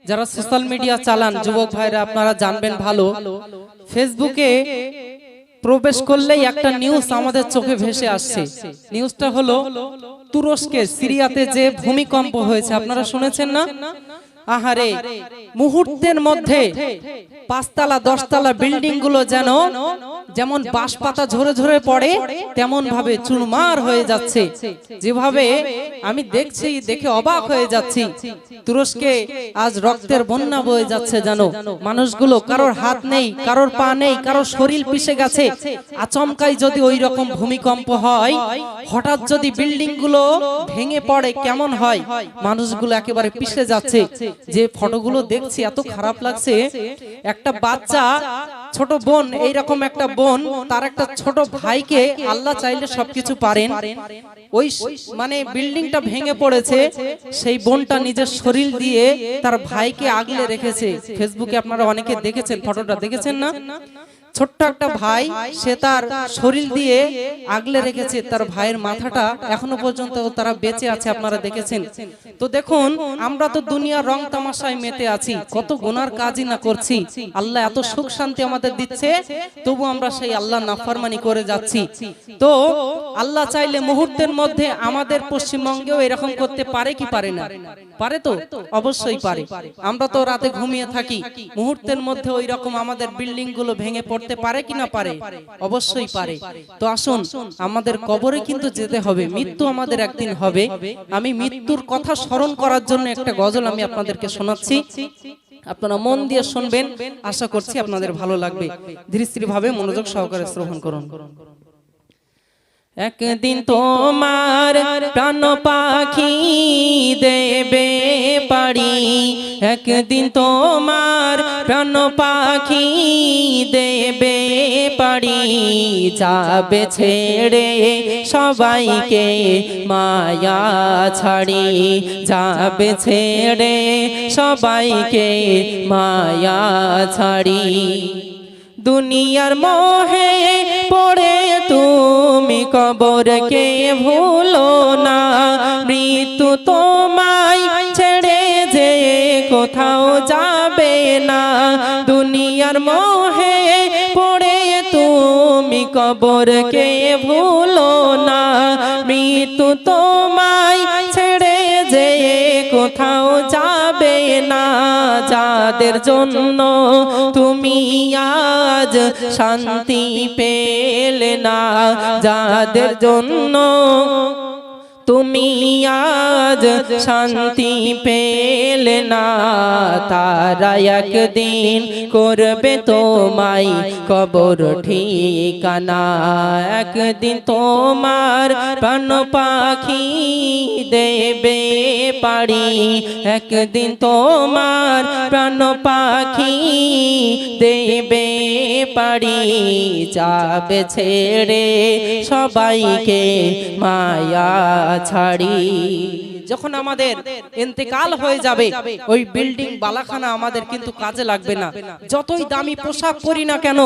যারা social media চালান যুবক ভাইরা আপনারা জানবেন ভালো, ফেসবুকে প্রবেশ করলেই একটা নিউজ আমাদের চোখে ভেসে আসছে। নিউজটা হলো তুরস্কের সিরিয়াতে যে ভূমিকম্প হয়েছে, আপনারা শুনেছেন না? আহারে, মুহূর্তের মধ্যে 5 তলা 10 তলা বিল্ডিং গুলো যেমন বাঁশপাতা ঝরে ঝরে পড়ে তেমন ভাবে চুরমার হয়ে যাচ্ছে। যেভাবে আমি দেখছি, দেখে অবাক হয়ে যাচ্ছি। তুরস্কে আজ রক্তের বন্যা বয়ে যাচ্ছে, মানুষগুলো কারোর হাত নেই, কারোর পা নেই, কারোর শরীর পিষে গেছে। আচমকাই যদি ওই রকম ভূমিকম্প হয়, হঠাৎ যদি বিল্ডিং গুলো ভেঙে পড়ে কেমন হয়, মানুষগুলো একেবারে পিষে যাচ্ছে। যে ফটোগুলো দেখছি এত খারাপ লাগছে। একটা বাচ্চা ছোট বোন, এইরকম একটা বোন, তার একটা ছোট ভাইকে আল্লাহ চাইলে সবকিছু পারেন, ওই মানে বিল্ডিংটা ভেঙে পড়েছে, সেই বোনটা নিজের শরীর দিয়ে তার ভাইকে আগলে রেখেছে। ফেসবুকে আপনারা অনেকে দেখেছেন, ফটোটা দেখেছেন না? ছোট্ট একটা ভাই, সে তার শরীর দিয়ে আগলে রেখেছে তার ভাইয়ের মাথাটা, এখনো পর্যন্ত তারা বেঁচে আছে, আপনারা দেখেছেন। তো দেখুন, আমরা তো দুনিয়ার রং তামাশায় মেতে আছি, কত গুনার কাজই না করছি। আল্লাহ এত সুখ শান্তি আমাদের দিচ্ছে, তবু আমরা সেই আল্লাহ নাফরমানি করে যাচ্ছি। তো আল্লাহ চাইলে মুহূর্তের মধ্যে আমাদের পশ্চিমবঙ্গেও এরকম করতে পারে কি পারে না? পারে তো, অবশ্যই পারে। আমরা তো রাতে ঘুমিয়ে থাকি, মুহূর্তের মধ্যে ওই রকম আমাদের বিল্ডিং গুলো ভেঙে পড়তে পারে কি না পারে? অবশ্যই পারে। তো আসুন, আমাদের কবরে কিন্তু যেতে হবে, মৃত্যু আমাদের একদিন হবে। আমি মৃত্যুর কথা স্মরণ করার জন্য একটা গজল আমি আপনাদেরকে শোনাচ্ছি, আপনারা মন দিয়ে শুনবেন, আশা করছি আপনাদের ভালো লাগবে। ধীরে স্থির ভাবে মনোযোগ সহকারে শ্রবণ করুন। একদিন তোমার প্রাণ পাখি দেবে পাড়ি, একদিন তোমার প্রাণ পাখি দেবে পাড়ি, যাবে ছেড়ে সবাইকে মায়া ছাড়ি, যাবে ছেড়ে সবাইকে মায়া ছাড়ি। দুনিয়ার মোহে পড়ে তুমি কবরকে ভুলো না, মৃত্যু তোমায় ছেড়ে যে কোথাও যাবে না। দুনিয়ার মোহে পড়ে তুমি কবরকে ভুলো না, মৃত্যু তোমায় ছেড়ে যে কোথাও যাবে না। যাদের জন্য তুমি আজ শান্তি পেলে না, যাদের জন্য তুমি আজ শান্তি পেলে না, তারা একদিন করবে তোমায় কবর ঠিকানা। একদিন তোমার প্রাণ পাখি দেবে পাড়ি, একদিন তোমার প্রাণ পাখি দেবে পাড়ি, যাবে ছেড়ে সবাইকে মায়া ছাড়ি। যখন আমাদের ইন্তেকাল হয়ে যাবে, ওই বিল্ডিং বালাখানা আমাদের কিন্তু কাজে লাগবে না। যতই দামি পোশাক পরি না কেন,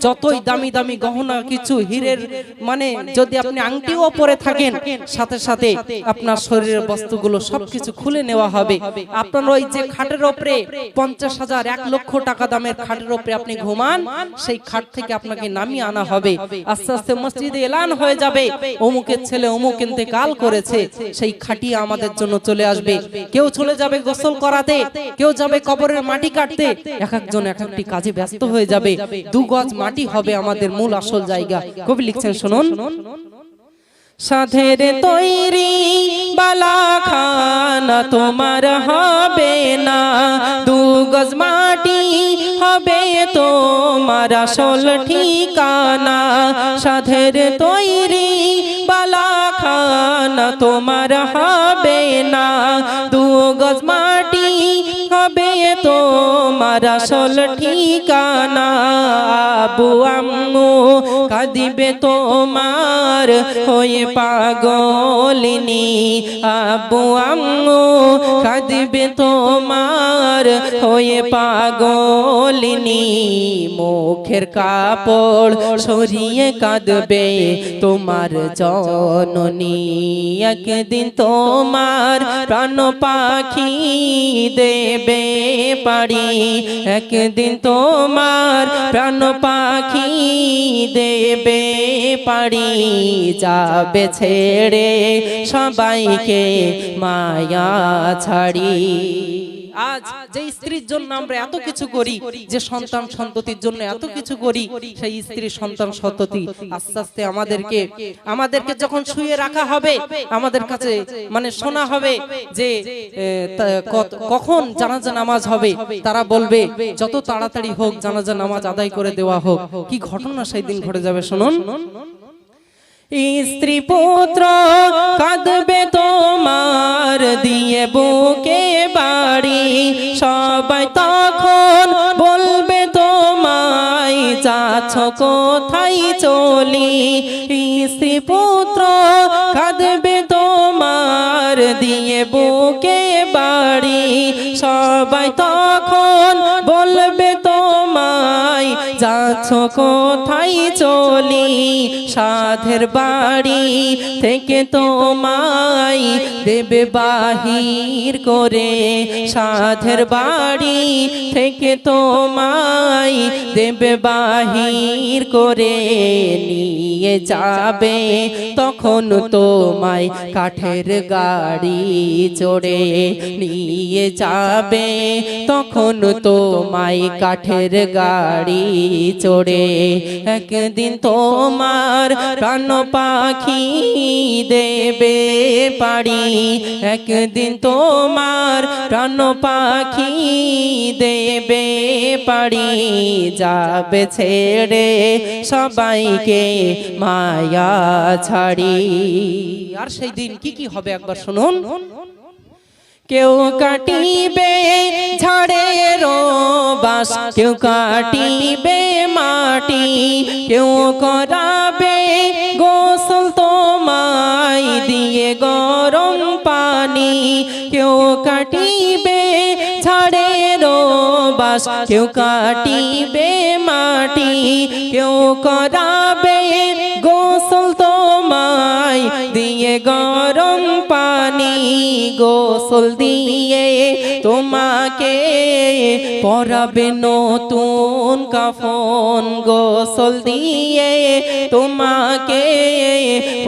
যতই দামি দামি গহনা, কিছু হীরের মানে যদি আপনি আংটিও পরে থাকেন, সাথে সাথে আপনার শরীরের বস্তুগুলো সবকিছু খুলে নেওয়া হবে। আপনার ওই যে খাটের উপরে 50,000 1 লক্ষ টাকা দামের খাটের উপরে আপনি ঘুমান, সেই খাট থেকে আপনাকে নামিয়ে আনা হবে। আস্তে আস্তে মসজিদে এলান হয়ে যাবে, অমুকের ছেলে অমুক ইন্তেকাল করেছে, সেই খাটি আমাদের জন্য চলে আসবে। কেউ চলে যাবে গোসল করাতে, কেউ যাবে কবরের মাটি কাটতে, এক একজন এক একটি কাজে ব্যস্ত হয়ে যাবে। 2 গজ মাটি হবে আমাদের মূল আসল জায়গা। কবি লিখছেন, শুনুন। সাধের তৈরি বালাখানা তোমার হবে না, 2 গজ মাটি হবে তোমার আসল ঠিকানা। সাধের তৈরি বালাখানা তোমার হবে না, 2 গজ মাটি হবে তোমার আসল ঠিকানা। আবু আম্মু কাঁদিবে তোমার হয়ে পাগলিনী, আবু আম্মু কাঁদিবে তোমার হয়ে পাগলিনী। মুখের কাপড় সরিয়ে কাঁদবে তোমার জননী, একদিন তোমার প্রাণ পাখি দেবে পারি একদিন তোমার প্রাণ পাখি দেবে পারি যাবে ছেড়ে সবাইকে মায়া ছাড়ি। আজ যে স্ত্রীর জন্য আমরা এত কিছু করি, যে সন্তান সন্ততির জন্য এত কিছু করি, সেই স্ত্রী সন্তান সন্ততি আস্তে আস্তে আমাদেরকে যখন শুয়ে রাখা হবে, আমাদের কাছে মানে শোনা হবে যে কখন জানাজা নামাজ হবে, তারা বলবে যত তাড়াতাড়ি হোক জানাজা নামাজ আদায় করে দেওয়া হোক। কি ঘটনা সেই দিন ঘটে যাবে শুনুন। স্ত্রী পুত্র কাঁদবে তোমার দিয়ে বুকে বাড়ি, সবাই তখন বলবে তোমায় যাচ্ছ কোথায় চলি। স্ত্রী পুত্র কাঁদবে তোমার দিয়ে বুকে বাড়ি, সবাই তখন বলবে তোমায় যাচ্ছ কোথায় চলি। সাধের বাড়ি থেকে তোমায় দেবে বাহির করে, সাধের বাড়ি থেকে তোমায় দেবে বাহির করে, নিয়ে যাবে তখন তোমায় কাঠের গাড়ি চড়ে, নিয়ে যাবে তখন তোমায় কাঠের গাড়ি চড়ে। একদিন তোমার প্রাণ পাখি দেবে পারি, একদিন তোমার প্রাণ পাখি দেবে পারি যাবে ছেড়ে সবাইকে মায়া ছাড়ি। আর সেই দিন কি কি হবে একবার শুনুন। কেউ কাটিবে ঝাড়ের বাস, কেউ কাটিবে মাটি, কেউ করাবে গোসল তোমায় দিয়ে গরম পানি। কেউ কাটিবে ঝাড়ের বাস, কেউ কাটিবে মাটি, কেউ করাবে গোসল তোমায় দিয়ে গরম পানি। গোসল দিয়ে তোমাকে পরাবে নতুন কাফন, গোসল দিয়ে তোমাকে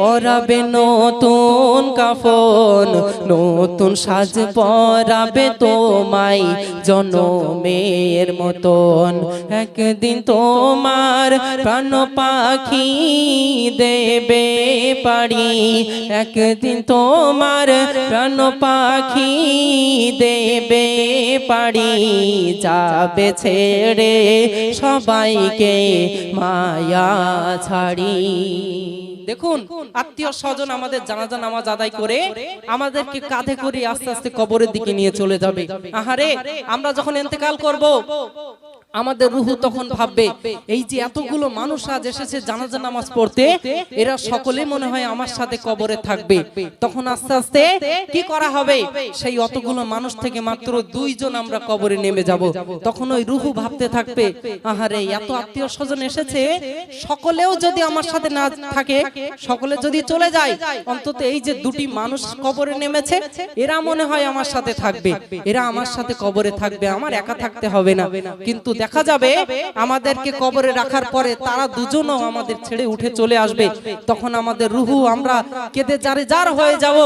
পরাবে নতুন কাফন, নতুন সাজ পরাবে তোমায় জনমের মতন। একদিন তোমার প্রাণ পাখি দেবে পারি, একদিন তোমার প্রাণ পাখি দেবে পারি যাবে ছেড়ে সবাইকে মায়া ছাড়ি। দেখুন আত্মীয় স্বজন আমাদের জানাজা নামাজ আদায় করে আমাদেরকে কাঁধে করে আস্তে আস্তে কবরের দিকে নিয়ে চলে যাবে। আহারে আমরা যখন ইন্তেকাল করব আমাদের রুহু তখন ভাববে এই যে এতগুলো মানুষ আজ এসেছে জানাজা নামাজ পড়তে, এরা সকলে মনে হয় আমার সাথে কবরে থাকবে। তখন আস্তে আস্তে কি করা হবে, সেই অতগুলো মানুষ থেকে মাত্র 2 জন আমরা কবরে নেমে যাব। তখন ওই রুহু ভাবতে থাকবে আহারে এত আত্মীয় স্বজন এসেছে, সকলেও যদি আমার সাথে না থাকে, সকলে যদি চলে যায়, অন্তত এই যে 2টি মানুষ কবরে নেমেছে এরা মনে হয় আমার সাথে থাকবে, এরা আমার সাথে কবরে থাকবে, আমার একা থাকতে হবে না। কিন্তু দেখা যাবে আমাদেরকে কবরে রাখার পরে তারা দুজনও আমাদের ছেড়ে উঠে চলে আসবে। তখন আমাদের রুহু আমরা কেঁদে জারে জার হয়ে যাব,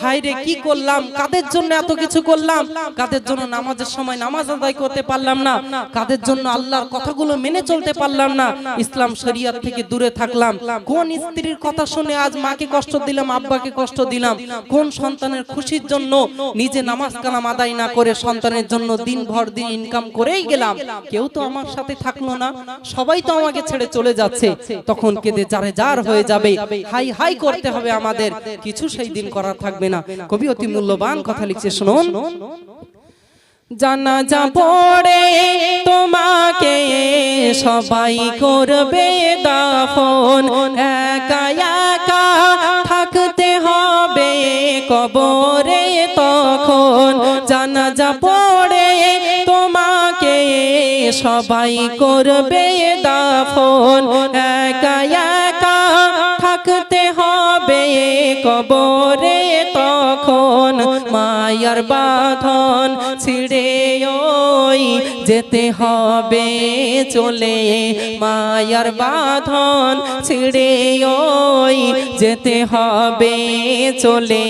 হায় রে কি করলাম, কাদের জন্য এত কিছু করলাম, কাদের জন্য নামাজের সময় নামাজ আদায় করতে পারলাম না, কাদের জন্য আল্লাহর কথাগুলো মেনে চলতে পারলাম না, ইসলাম শরিয়ত থেকে দূরে থাকলাম, কোন স্ত্রীর কথা শুনে আজ মাকে কষ্ট দিলাম, আব্বাকে কষ্ট দিলাম, কোন সন্তানের খুশির জন্য নিজে নামাজ কালাম আদায় না করে সন্তানের জন্য দিনভর দিন ইনকাম করেই গেলাম, কেউ তো আমার সাথে থাকলো না, সবাই তো আমাকে ছেড়ে চলে যাচ্ছে। তখন কেঁদে জারে জার হয়ে যাবে, হাই হাই করতে হবে আমাদের, কিছু সেই দিন করার থাকবে না। কবি অতি মূল্যবান কথা লিখছে শুনুন। জানাজা পড়ে তোমাকে সবাই করবে দাফন, একা একা থাকতে হবে কবরে তখন। জানাজা পড়ে তোমাকে সবাই করবে দাফন, একা একা থাকতে হবে কবরে তখন। মায়ার বাঁধন ছিড়ে ওই যেতে হবে চলে মায়ার বাঁধন ছিঁড়ে ওই যেতে হবে চলে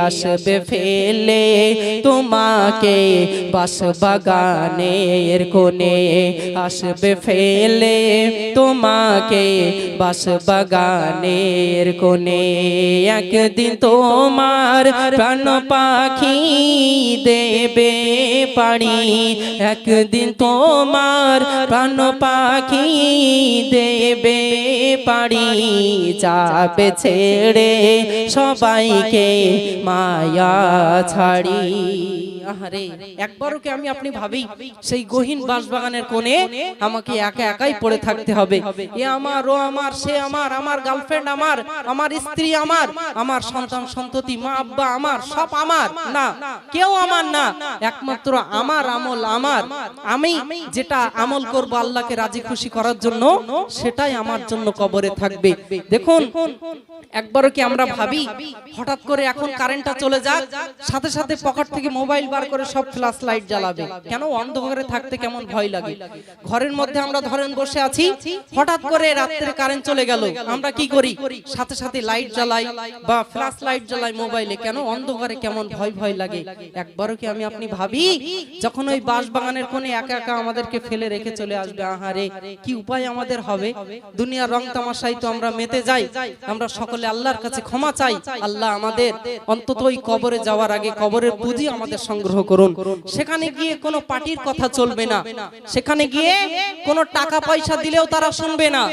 আসবে ফেলে তোমাকে বাঁশবাগানের কোণে আসবে ফেলে তোমাকে বাঁশবাগানের কোণে একদিন তোমার প্রাণ পাখি দেবে পাড়ি একদিন তোমার প্রাণ পাখি দেবে পাড়ি যাবে ছেড়ে সবাইকে মায়া ছাড়ি আহারে একবারও কি আমি আপনি ভাবি সেই গহীন বাঁশবাগানের কোণে আমাকে একা একাই পড়ে থাকতে হবে এ আমার ও আমার সে আমার আমার গার্লফ্রেন্ড আমার আমার স্ত্রী আমার আমার সন্তান সন্ততি মা আব্বা আমার সব আমার না কেউ আমার না একমাত্র আমার আমল আমার আমি যেটা আমল করব আল্লাহকে রাজি খুশি করার জন্য সেটাই আমার জন্য কবরে থাকবে দেখুন একবারও কি আমরা ভাবি হঠাৎ করে এখন কারেন্টটা চলে যাক সাথে সাথে পকেট থেকে মোবাইল বার করে সব ফ্ল্যাশ লাইট জ্বালাবে কেন অন্ধকারে থাকতে কেমন ভয় লাগে ঘরের মধ্যে আমরা ধরেন বসে আছি হঠাৎ করে রাত্রে কারেন্ট চলে গেল আমরা কি করি সাথে সাথে লাইট জ্বালাই বা ফ্ল্যাশ লাইট জ্বালাই মোবাইলে কেন অন্ধকারে কেমন ভয় ভয় লাগে একবারও কি আমি আপনি ভাবি যখন ওই বাঁশবাগানের কোণে একা একা আমাদেরকে ফেলে রেখে চলে আসবে আহারে কি উপায় আমাদের হবে দুনিয়ার রং তামাশায় তো আমরা মেতে যাই আমরা সকলে আল্লাহর কাছে ক্ষমা চাই আল্লাহ আমাদের অন্তত ওই কবরে যাওয়ার আগে কবরের পুঁজি আমাদের সংগ্রহ করুন সেখানে গিয়ে কোনো পার্টির কথা চলবে না সেখানে গিয়ে কোনো টাকা পয়সা দিলেও তারা শুনবে না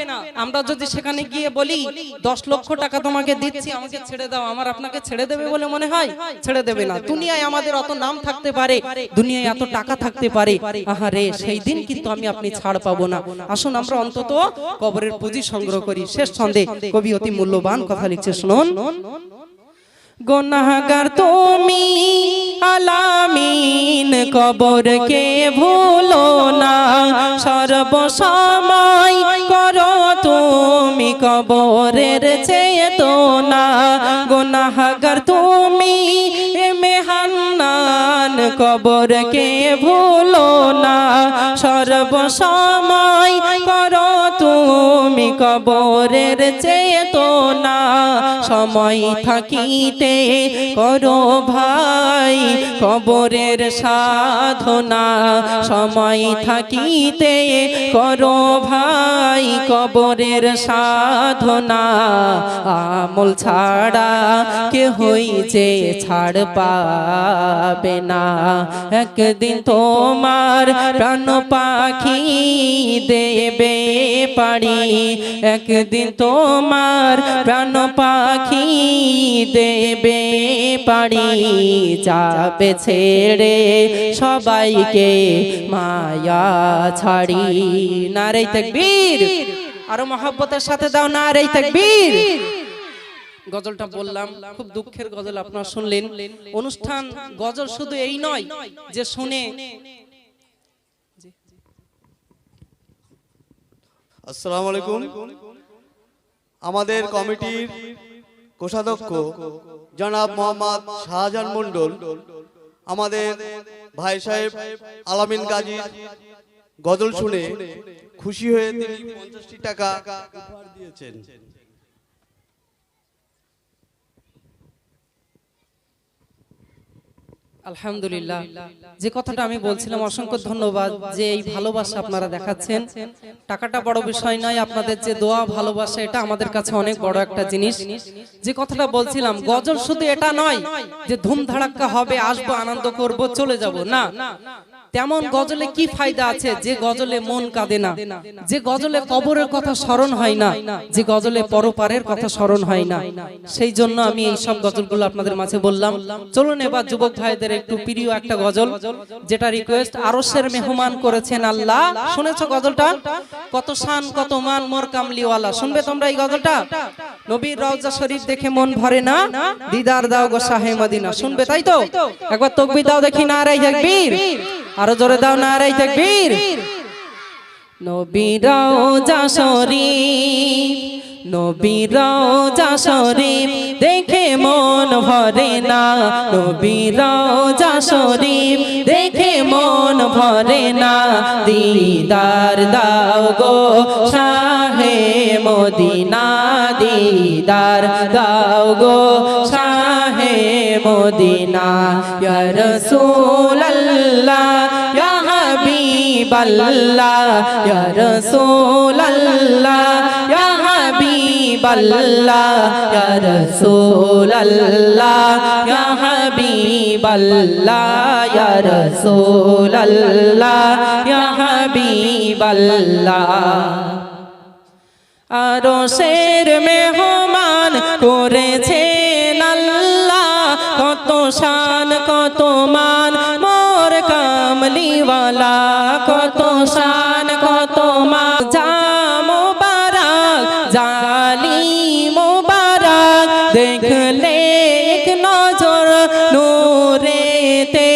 আমরা যদি সেখানে গিয়ে বলি 10 লক্ষ টাকা তোমাকে দিচ্ছি আমাকে ছেড়ে দাও আমার আপনাকে ছেড়ে দেবে বলে মনে হয় ছেড়ে দেবে না দুনিয়ায় আমাদের অত নাম থাকতে পারে দুনিয়ায় এত টাকা থাকতে পারে আহারে সেই দিন কিন্তু আমি আপনি ছাড় পাবো না আসুন আমরা অন্তত কবরের পুঁজি সংগ্রহ করি শেষ ছন্দে কবি অতি মূল্যবান কথা লিখছে শুনুন গুনাহগার তুমি আলামিন কবরকে ভুলো না সর্বসময় করো তুমি কবরের চেতনা গুনাহগার তুমি মেহান্নান কবরকে ভুলো না সর্বসময় করো তুমি কবরের চেতনা সময় থাকিতে করো ভাই কবরের সাধনা সময় থাকিতে করো ভাই কবরের সাধনা আমল ছাড়া কে হইছে ছাড় পাবে না একদিন তোমার প্রাণ পাখি দেবে পাড়ি একদিন তোমার প্রাণ পাখি দেবে পাড়ি যাবে ছেড়ে সবাইকে মায়া ছাড়ি নারে তাকবীর আরো মহব্বতের সাথে দাও নারে তাকবীর গজলটা বললাম খুব দুঃখের গজল আপনারা শুনলেন অনুষ্ঠান গজল শুধু এই নয় যে শুনে আসসালামু আলাইকুম আমাদের কমিটির কোষাধ্যক্ষ জনাব মোহাম্মদ শাহজাহান মন্ডল আমাদের ভাই সাহেব আলামিন গাজী গজল শুনে খুশি হয়ে তিনি 50টি টাকা উপহার দিয়েছেন আলহামদুলিল্লাহ যে কথাটা আমি বলছিলাম অসংখ্য ধন্যবাদ যে এই ভালোবাসা আপনারা দেখাচ্ছেন টাকাটা বড় বিষয় নয় আপনাদের যে দোয়া ভালোবাসা এটা আমাদের কাছে অনেক বড় একটা জিনিস যে কথাটা বলছিলাম গজল শুধু এটা নয় যে ধুমধাড়াক্কা হবে আসবো আনন্দ করব চলে যাব না তেমন গজলে কি ফায়দা আছে যে গজলে মন কাঁদে না যে গজলে কবরের কথা স্মরণ হয় না যে গজলে পরপারের কথা স্মরণ হয় না সেই জন্য আমি এই সব গজলগুলো আপনাদের মাঝে বললাম চলুন এবার যুবক ভাইদের একটু প্রিয় একটা গজল যেটা রিকোয়েস্ট আরশের মেহমান করেছেন আল্লাহ শুনেছো গজলটা কত শান কত মান মোর কামলিওয়ালা শুনবে তোমরা এই গজলটা নবীর রওজা শরীফ দেখে মন ভরে না দিদার দাও গো শাহে মদিনা শুনবে তাই তো একবার তাকবীর দাও দেখি নারে তাকবীর আরো জোরে দাও নারে তাকবীর নবীর রওজা শরীফ নবীর রওজা শরীফ দেখে মন ভরে না, নবীর রওজা শরীফ দেখে মন ভরে না, দিদার দাও গো শাহে মদিনা, দিদার দাও গো শাহে মদিনা, ইয়া রাসূলুল্লাহ ইয়া হাবিবাল্লাহ, ইয়া রাসূলুল্লাহ ইয়া হাবিবাল্লাহ, ইয়া রাসূলুল্লাহ ইয়া হাবিবাল্লাহ, ইয়া রাসূলুল্লাহ ইয়া হাবিবাল্লাহ। আরশের মেহমান করেছেন আল্লাহ, কত শান কত মান মোর কামলিওয়ালা, কত শান কত মান, যা মোবারক জালি মোবারক, দেখলে এক নজর নূরেতে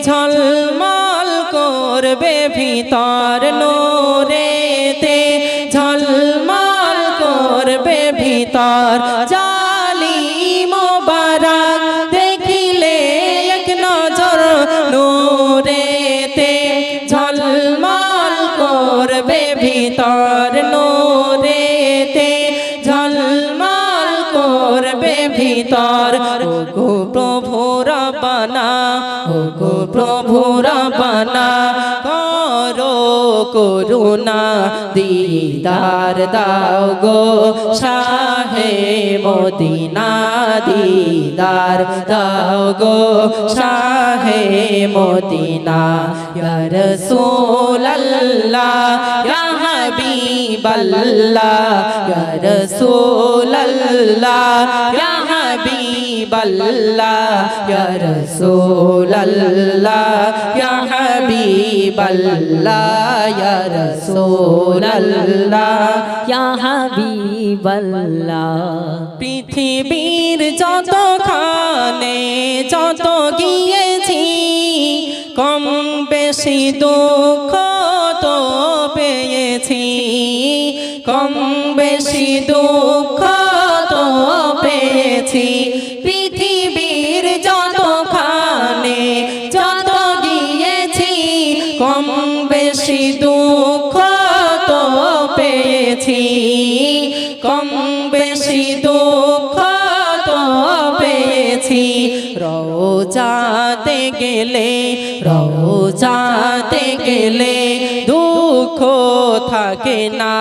ঝলমল করবে ভিতর, নূরেতে ঝলমল করবে ভিতর, জালি মোবারক দেখিলে এক নজর নূরেতে ঝলমল করবে ভিতর, নূরেতে ঝলমল করবে ভিতর। ওগো প্রভু রব্বানা, ওগো প্রভু রব্বানা, করো করুণা, দিদার দাও গো শাহে মদিনা, দিদার দাও গো শাহে মদিনা, ইয়া রাসূলুল্লাহ ইয়া হাবিবাল্লাহ, ইয়া রাসূলুল্লাহ ইয়া হাবিবাল্লাহ, ইয়া রাসূলুল্লাহ ইয়া হাবিবাল্লাহ, ইয়া রাসূলুল্লাহ ইয়া হাবিবাল্লাহ। পৃথিবীর যতখানে যত গিয়েছি, কম বেশি দুঃখ তো পেয়েছি, কম বেশি দুঃখ তো পেয়েছি, পৃথিবীর যতখানে যত গিয়েছি, কম বেশি দুঃখ তো পেয়েছি, কম বেশি দুঃখ তো পেয়েছি। রওজাতে গেলে, রওজাতে গেলে দুঃখ থাকে না,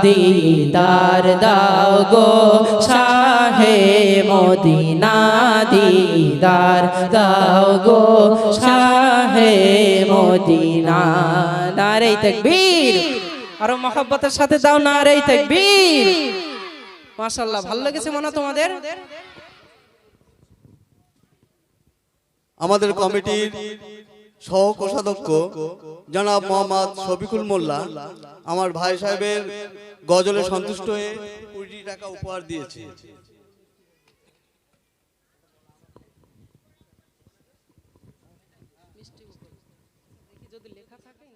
দিদার দাও গো শাহে মদিনা, দিদার দাও গো শাহে মদিনা। নারে তাকবীর, আরো মহব্বতের সাথে দাও নারে তাকবীর। মাশাআল্লাহ, ভালো লেগেছে মনে তোমাদের? আমাদের কমিটির সহ কোষাধ্যক্ষ জনাব মোহাম্মদ শফিকুল মোল্লা আমার ভাই সাহেবের গজলে সন্তুষ্ট হয়ে 20 টাকা উপহার দিয়েছে। যদি লেখা থাকে